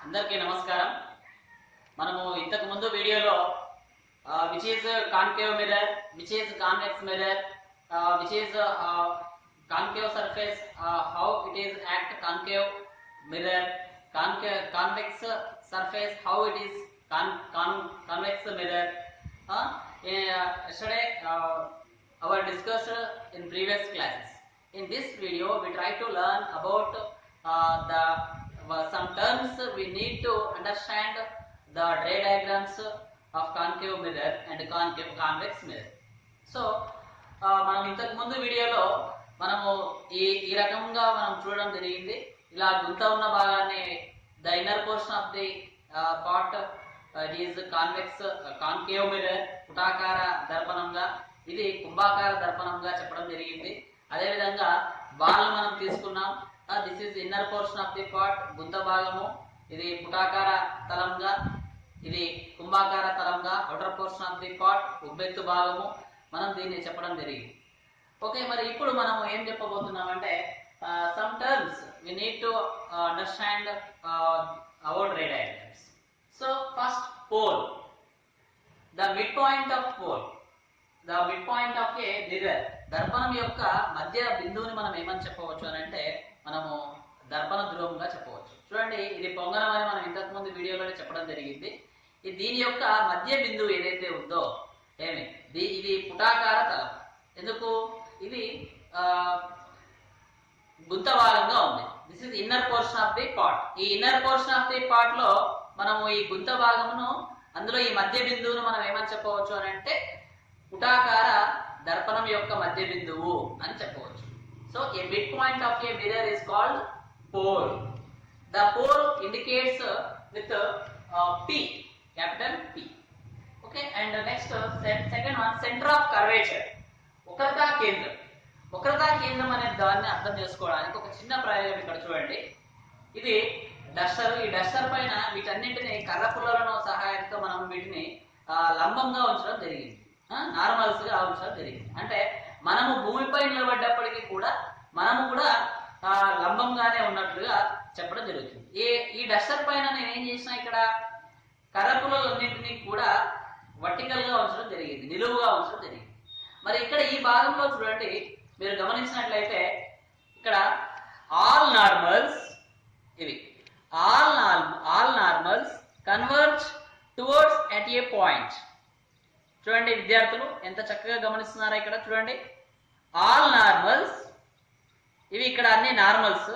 అందరికీ నమస్కారం. మనము ఇంతకు ముందు వీడియోలో which is concave mirror, which is convex mirror, which is concave surface, how it is act concave mirror, convex surface, how it is convex mirror. Yesterday our discussed in previous classes. In this video we try to learn about some terms we need to understand the ray diagrams of concave mirror and convex mirror. So మనం ఇంతకు ముందు వీడియోలో మనము ఈ రకంగా మనం చూడడం జరిగింది. ఇలా గుంత ఉన్న భాగాన్ని the inner portion of the part it is concave mirror, పుటాకార దర్పణంగా, ఇది కుంభాకార దర్పణంగా చెప్పడం జరిగింది. అదే విధంగా బాల్ మనం తీసుకున్నాం. This is inner portion of the part, గుంత భాగము, ఇది పుటాకార తలంగా, ఇది కుంభాకార తలంగా, outer portion of the part ఉబ్బెత్తు భాగము, మనం దీన్ని చెప్పడం జరిగింది. ఓకే, మరి ఇప్పుడు మనం ఏం చెప్పబోతున్నామంటే some terms we need to understand about ray diagrams. So first pole, the mid point of pole, the mid point of a mirror, దర్పణం యొక్క మధ్య బిందువుని మనం ఏమని చెప్పవచ్చు అని అంటే మనము దర్పణ ధ్రువంగా చెప్పవచ్చు. చూడండి, ఇది పొంగనం అని మనం ఇంతకు ముందు వీడియోలోనే చెప్పడం జరిగింది. దీని యొక్క మధ్య బిందువు ఏదైతే ఉందో ఇది పుటాకార తలం. ఎందుకు? ఇది గుంత భాగంగా ఉంది. This is inner portion of the part. ఈ inner portion of the part లో మనము ఈ గుంత భాగమును, అందులో ఈ మధ్య బిందువును మనం ఏమని చెప్పవచ్చు అని అంటే పుటాకార దర్పణం యొక్క మధ్య బిందువు అని చెప్పవచ్చు. So a midpoint of a mirror is called pole. The pole indicates with P, capital P. Okay, and next second one, center of curvature. వక్రతా కేంద్రం. వక్రతా కేంద్రం అనే దాన్ని అర్థం చేసుకోవడానికి ఒక చిన్న ప్రయోగం ఇక్కడ చూడండి. ఇది డస్టర్. ఈ డస్టర్ పైన వీటన్నింటిని కర్ర పుల్లలను సహాయంతో మనం వీటిని లంబంగా ఉంచడం జరిగింది, నార్మల్స్ గా ఉంచడం జరిగింది. అంటే మనము భూమిపై నిలబడ్డప్పటికీ కూడా మనము కూడా లంబంగానే ఉన్నట్లుగా చెప్పడం జరుగుతుంది. ఈ డస్టర్ పైన నేను ఏం చేసినా ఇక్కడ కర్రపుల్లలన్నింటినీ కూడా వర్టికల్ గా ఉంచడం జరిగింది, నిలువుగా ఉంచడం జరిగింది. మరి ఇక్కడ ఈ భాగంలో చూడండి, మీరు గమనించినట్లయితే ఇక్కడ ఆల్ నార్మల్స్, ఇవి all normals converge towards at a point. చూడండి విద్యార్థులు ఎంత చక్కగా గమనిస్తున్నారా. ఇక్కడ చూడండి, ఆల్ నార్మల్స్, ఇవి ఇక్కడ అన్ని నార్మల్స్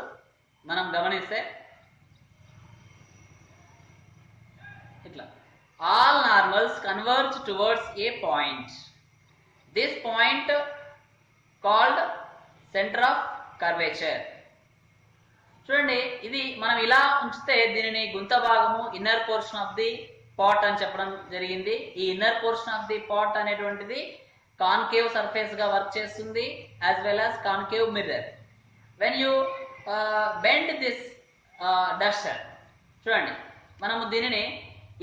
మనం గమనిస్తే ఇట్లా all normals converge towards a point. This point called centre of curvature. చూడండి, ఇది మనం ఇలా ఉంచితే దీనిని గుంత భాగము, inner portion of the pot అని చెప్పడం జరిగింది. ఈ inner portion of the pot అనేటువంటిది కాన్కేవ్ సర్ఫేస్ గా వర్క్ చేస్తుంది, as well as concave mirror. When you bend this duster, చూడండి, మనము దీనిని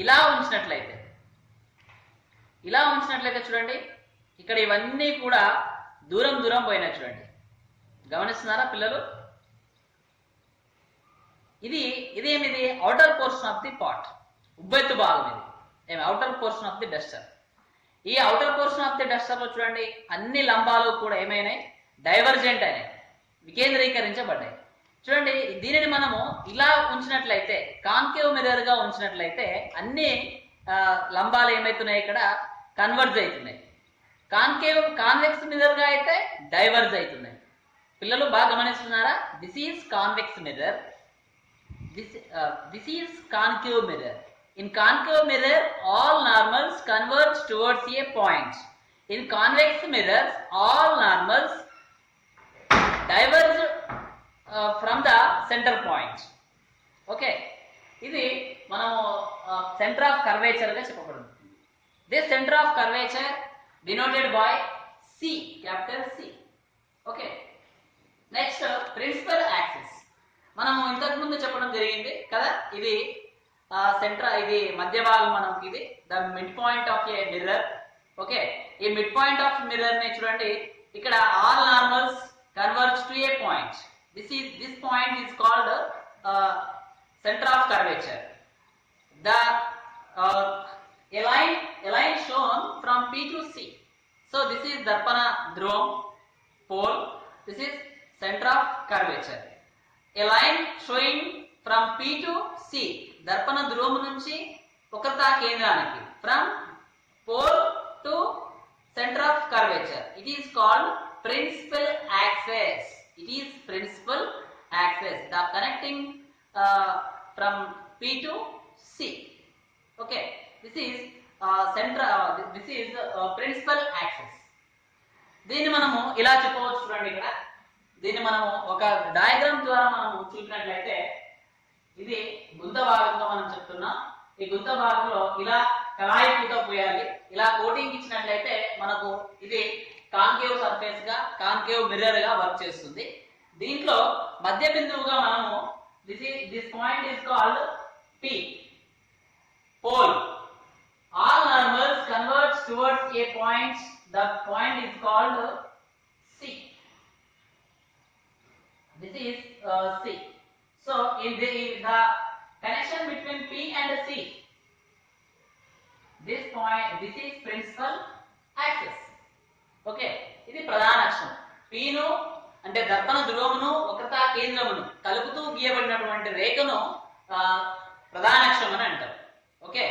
ఇలా ఉంచినట్లయితే చూడండి, ఇక్కడ ఇవన్నీ కూడా దూరం దూరం పోయినాయి. చూడండి, గమనిస్తున్నారా పిల్లలు? ఇదేమిది? Outer portion of the part, ఉబ్బెత్తు భాగం. ఇది outer portion of the duster. ఈ outer portion of the duster లో చూడండి, అన్ని లంబాలు కూడా ఏమైనాయి? డైవర్జెంట్ అయినాయి, వికేంద్రీకరించబడ్డాయి. చూడండి, దీనిని మనము ఇలా ఉంచినట్లయితే, కాన్కేవ్ మిర్రర్ గా ఉంచినట్లయితే అన్ని లంబాలు ఏమైతున్నాయి? ఇక్కడ కన్వర్జ్ అవుతున్నాయి. కాన్వెక్స్ మిర్రర్ గా అయితే డైవర్జ్ అవుతున్నాయి. పిల్లలు బాగా గమనిస్తున్నారా? This is convex mirror, this is concave mirror. In concave mirror all normals converge towards a point. In convex mirrors all normals diverge from the center point. Okay, ఇది మనము centre of curvature గా చెప్పబడుతుంది. This center of curvature denoted by C, capital C. Okay, next principal axis. మనము ఇంతకు ముందు చెప్పడం జరిగింది కదా, ఇది సెంటర్, ఇది మధ్య భాగం. మనకి ఇది the mid point of a mirror. Okay, ఈ మిడ్ పాయింట్ ఆఫ్ మిర్రర్ ని చూడండి, ఇక్కడ all normals converge to a point. This point is called center of curvature. the a line shown from P to C. So this is darpana dhruvam pole. This is center of curvature. A line showing from P to C, Darpana ధ్రువం నుంచి వక్రతా కేంద్రానికి, from pole to center of curvature. It is called principal axis. It is principal axis. The connecting from P to C. Okay, this is this is principal axis. దీన్ని మనము ఇలా చెప్పవచ్చు. చూడండి, ఇక్కడ దీన్ని మనము ఒక డయాగ్రామ్ ద్వారా మనము చూసినట్లయితే, ఇది గుంత భాగంగా మనం చెప్తున్నాం. ఈ గుంత భాగంలో ఇలా కళాయి పూత పోయాలి. ఇలా కోటింగ్ ఇచ్చినట్లయితే మనకు ఇది కాన్కేవ్ సర్ఫేస్ గా, కాన్కేవ్ మిర్రర్ గా వర్క్ చేస్తుంది. దీంట్లో మధ్య బిందువుగా మనము this point is called P, pole. All normals converge towards a point. The point is called C. This is C. So in the connection between P and C, this point, this is principal axis. Okay, ఇది ప్రధాన అక్షం. P ను అంటే దర్పణ ధ్రువమును వక్రతా కేంద్రమును కలుపుతూ గీయబడినటువంటి రేఖను ప్రధాన అక్షం అని అంటారు. Okay,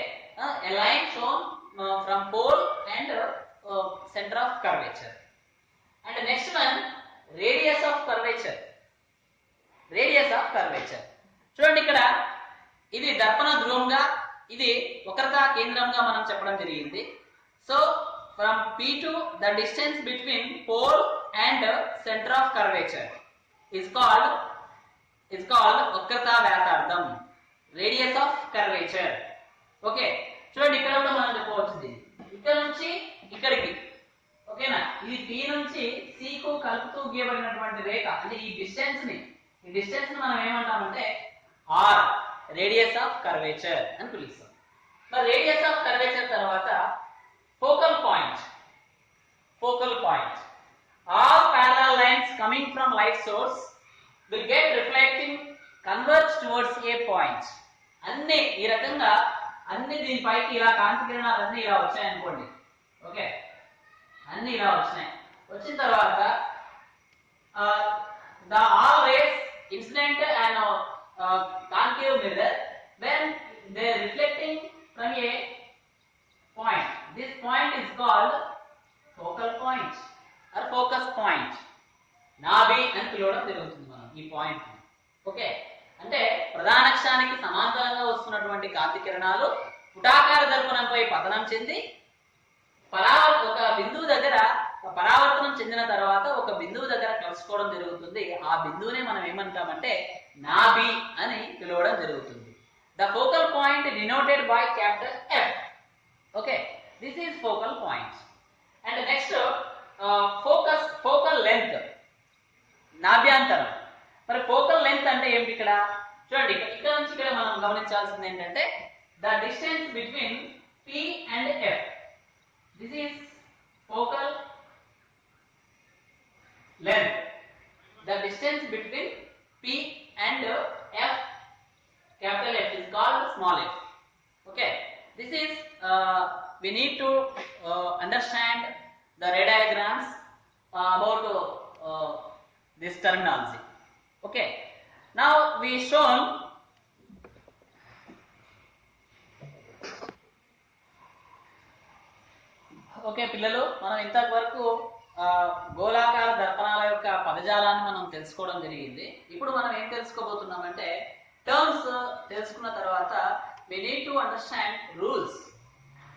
a line shown from pole and center of curvature. And next one, radius of curvature. Radius of curvature. చూడండి, ఇక్కడ ఇది దర్పణ ధ్రువంగా, ఇది వక్రతా కేంద్రంగా మనం చెప్పడం జరిగింది. So from P to the distance between pole and center of curvature is called వక్రతా వ్యాసార్థం, radius of curvature. Okay, చూడండి, ఇక్కడ కూడా మనం చెప్పవచ్చు దీన్ని ఇక్కడ నుంచి ఇక్కడికి. ఓకేనా, ఇది P నుంచి C కు కలుపుతూ గీయబడినటువంటి రేఖ, అంటే ఈ డిస్టెన్స్ ని మనం ఏమంటామంటే R, రేడియస్ ఆఫ్ కర్వేచర్ అని పిలుస్తాం. మరి రేడియస్ ఆఫ్ కర్వేచర్ తర్వాత focal point. All parallel lines coming from light source will get reflecting converge towards a point. అన్ని ఈ రకంగా అన్ని దీనిపైకి ఇలా కాంతి కిరణాలు అన్ని ఇలా వచ్చాయి అనుకోండి. ఓకే, అన్ని ఇలా వచ్చిన తర్వాత the all rays incident and concave mirror, when they are reflecting from a point, this point is called focal point or focus point. నాభి అని పిలవడం జరుగుతుంది మనం ఈ పాయింట్. ఓకే, అంటే ప్రధాన అక్షానికి సమాంతరంగా వస్తున్నటువంటి కాంతి కిరణాలు పుటాకార దర్పణంపై పతనం చెంది ఒక బిందువు దగ్గర పరావర్తనం చెందిన తర్వాత ఒక బిందువు దగ్గర కలుసుకోవడం జరుగుతుంది. ఆ బిందువునే మనం ఏమంటామంటే నాభి అని పిలవడం జరుగుతుంది. The focal point denoted by capital F. Okay, this is focal point. And next focal length, నాభ్యాంతరం. మరి ఫోకల్ లెంత్ అంటే ఏమిటి? ఇక్కడ చూడండి, ఇక్కడ నుంచి ఇక్కడ మనం గమనించాల్సింది ఏంటంటే the distance between P and F. This is focal length. The distance between P and F, capital F, is called small f. Okay, this is we need to understand the ray diagrams about this terminology. Okay, now we shown okay పిల్లలు, మనం ఇంతవరకు గోళాకార దర్పణాల యొక్క పదజాలాన్ని మనం తెలుసుకోవడం జరిగింది. ఇప్పుడు మనం ఏం తెలుసుకోబోతున్నామంటే టర్మ్స్ తెలుసుకున్న తర్వాత we need to understand rules.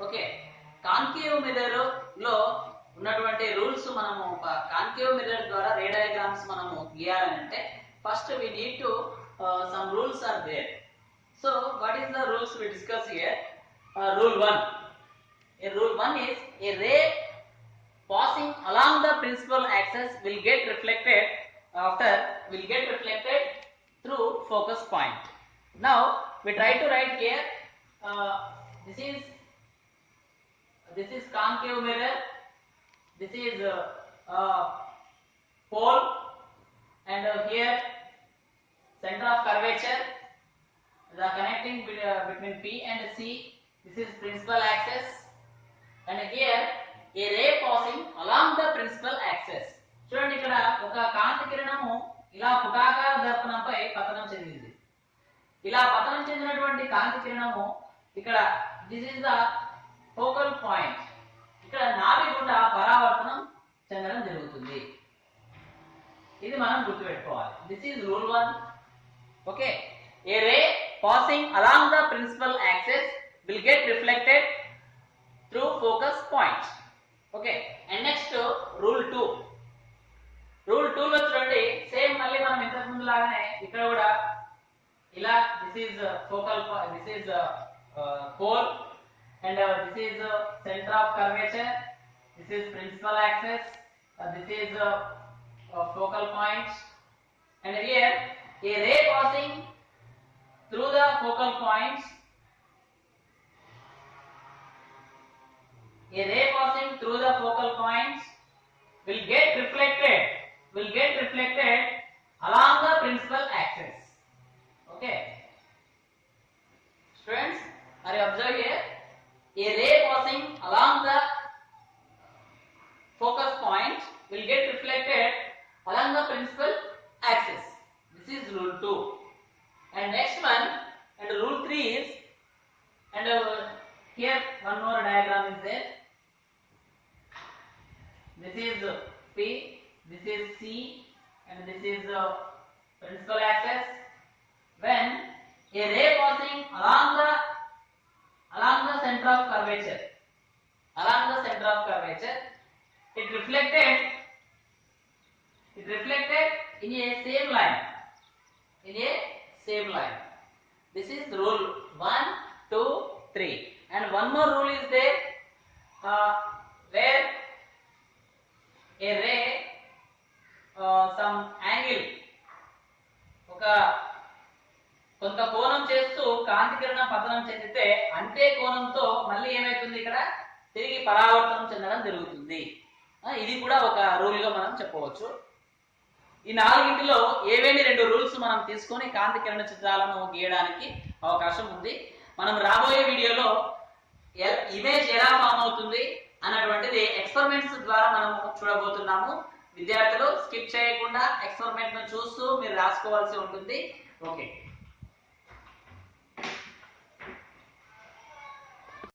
Okay, concave mirror లో ఉన్నటువంటి రూల్స్ మనము కాన్కేవ్ మిర్రర్ ద్వారా రే డయాగ్రామ్స్ మనము గీయాలంటే first we need to some rules are there. So what is the rules we discuss here? Rule 1. Rule 1 is a ray passing along the principal axis will get reflected through focus point. Now we try to write here, this is concave mirror, this is pole, and here center of curvature, the connecting connecting between P and C. This is principal axis, and here a ray passing along the principal axis. చూడండి ఇక్కడ ఒక కాంతి కిరణము ఇలా పుటాకార దర్పణంపై పతనం చెందింది. ఇలా పతనం చెందినటువంటి కాంతి కిరణము ఇక్కడ this is the focal point. ఇక్కడ నాభి గుండా పరావర్తనం చెందడం జరుగుతుంది. ఇది మనం గుర్తుపెట్టుకోవాలి. This is rule 1. Okay, a ray passing along the principal axis will get reflected through focus point. Okay, and next rule 2. Rule 2 లో చూడండి, సేమ్ మళ్ళీ మనం ఇంతకు ముందు లాగానే ఇక్కడ కూడా ఇలా this is focal, this is pole, and this is center of curvature, this is principal axis, this is focal point, and here a ray passing through the focal point, a ray passing through the focal point will get reflected along the principal axis. Okay, students, are you observe here? A ray passing along the focus point will get reflected along the principal axis. This is rule 2. And next one, and rule 3 is, and here one more diagram is there. This is P, this is C, and this is principal axis. When a ray passing along the center of curvature, it reflected in a same line, This is rule 1, 2, 3. And one more rule is there, where a ray some angle, కొంత కోణం చేస్తూ కాంతి కిరణం పతనం చెందితే అంతే కోణంతో మళ్ళీ ఏమైతుంది, ఇక్కడ తిరిగి పరావర్తనం చెందడం జరుగుతుంది. ఇది కూడా ఒక రూల్ గా మనం చెప్పవచ్చు. ఈ నాలుగింటిలో ఏవేని 2 రూల్స్ మనం తీసుకొని కాంతి కిరణ చిత్రాలను గీయడానికి అవకాశం ఉంది. మనం రాబోయే వీడియోలో ఇమేజ్ ఎలా ఫామ్ అవుతుంది అన్నటువంటిది ఎక్స్పెరిమెంట్స్ ద్వారా మనం చూడబోతున్నాము. విద్యార్థులు స్కిప్ చేయకుండా ఎక్స్పెరిమెంట్ ను చూస్తూ మీరు రాసుకోవాల్సి ఉంటుంది. ఓకే.